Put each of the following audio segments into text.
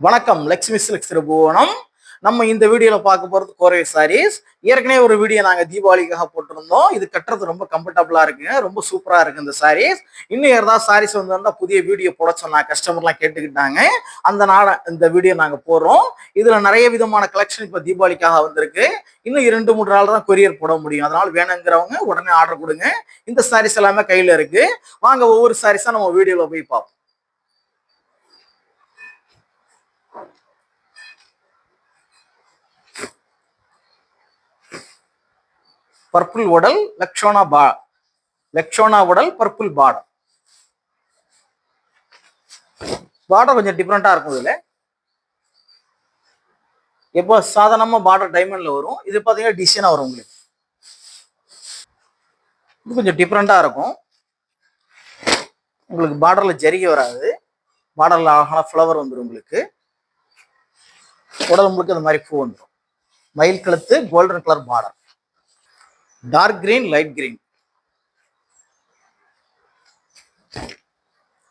வணக்கம். லக்ஷ்மி சில்க்ஸ் திருபுவனம். நம்ம இந்த வீடியோல பார்க்க போறது கோரை சாரீஸ். ஏற்கனவே ஒரு வீடியோ நாங்க தீபாவளிக்காக போட்டிருந்தோம். இது கட்டுறது ரொம்ப கம்ஃபர்டபுளா இருக்குங்க. ரொம்ப சூப்பரா இருக்கு இந்த சாரீஸ். இன்னும் யாராவது சாரீஸ் வந்திருந்தா புதிய வீடியோ போட சொன்னா கஸ்டமர்லாம் கேட்டுக்கிட்டாங்க. அந்த நாள இந்த வீடியோ நாங்க போடுறோம். இதுல நிறைய விதமான கலெக்ஷன் இப்ப தீபாவளிக்காக வந்திருக்கு. இன்னும் 2-3 நாள் தான் கொரியர் போட முடியும். அதனால வேணுங்கிறவங்க உடனே ஆர்டர் கொடுங்க. இந்த சாரீஸ் எல்லாமே கையில இருக்கு. வாங்க ஒவ்வொரு சாரீஸா நம்ம வீடியோல போய் பார்ப்போம். பர்பிள் உடல் லக்ஷோனா உடல் பர்பிள் பார்டர். பார்டர் கொஞ்சம் டிஃப்ரெண்டா இருக்கும். இதுல எப்போ சாதாரணமா பார்டர் டைமண்ட்ல வரும். இது பாத்தீங்கன்னா டிசைனா வரும். உங்களுக்கு இது கொஞ்சம் டிஃப்ரெண்டா இருக்கும். உங்களுக்கு பார்டர்ல ஜரிகை வராது. பார்டர்ல அழகான ஃப்ளவர் வந்துடும். உங்களுக்கு உடல் முழுக்க இந்த மாதிரி பூ வந்துடும். மயில் கழுத்து golden colour border. Dark green light green.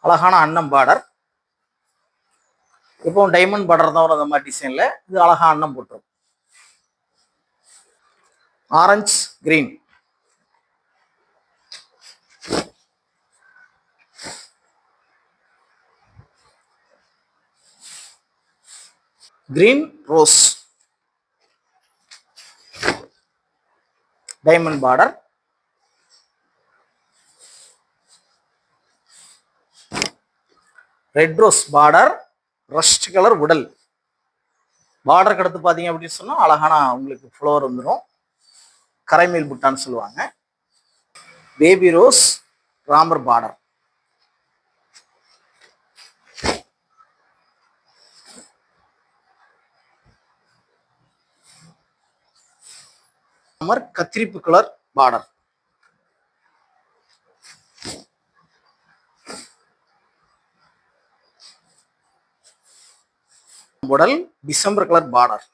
அழகான அன்னம் பார்டர். இப்போ டைமண்ட் பார்டர் தான் வரும். அந்த மாதிரி டிசைன்ல இது அழகா அன்னம் போட்டுரும். Orange green. Green rose. Diamond border. Red rose border. Rust colour உடல். பார்டருக்கு அடுத்து பாத்தீங்க அப்படின்னு சொன்னா அழகான உங்களுக்கு ஃப்ளவர் வந்துடும். கரைமேல் புட்டான்னு சொல்லுவாங்க. Baby rose Ramar border. கத்திரிப்பு கலர் பார்டர். உடல் டிசம்பர் கலர் பார்டர்.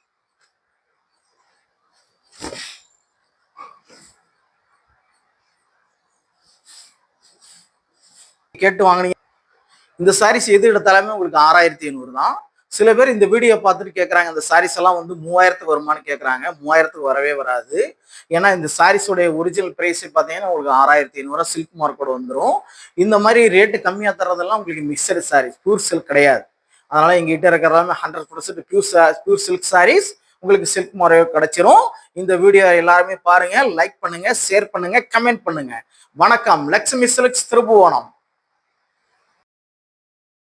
கேட்டு வாங்கினீங்க. இந்த சாரீஸ் எது எடுத்தாலுமே உங்களுக்கு 6500 தான். சில பேர் இந்த வீடியோ பார்த்துட்டு கேட்குறாங்க, இந்த சாரீஸ் எல்லாம் வந்து 3000க்கு வருமானு கேட்குறாங்க. 3000க்கு வரவே வராது. ஏன்னா இந்த சாரீஸோடைய ஒரிஜினல் ப்ரைஸ் பார்த்தீங்கன்னா உங்களுக்கு 6500 சில்க் மார்க்கோட வந்துடும். இந்த மாதிரி ரேட்டு கம்மியாக தரதெல்லாம் உங்களுக்கு மிக்சடு சாரீஸ், பியூர் சில்க் கிடையாது. அதனால எங்ககிட்ட இருக்கிறதாமே 100% பியூர் சில்க் சாரீஸ் உங்களுக்கு சில்க் முறையோ கிடைச்சிரும். இந்த வீடியோ எல்லாருமே பாருங்க, லைக் பண்ணுங்க, ஷேர் பண்ணுங்க, கமெண்ட் பண்ணுங்க. வணக்கம். லக்ஷ்மி சில்க்ஸ் திருபுவனம்.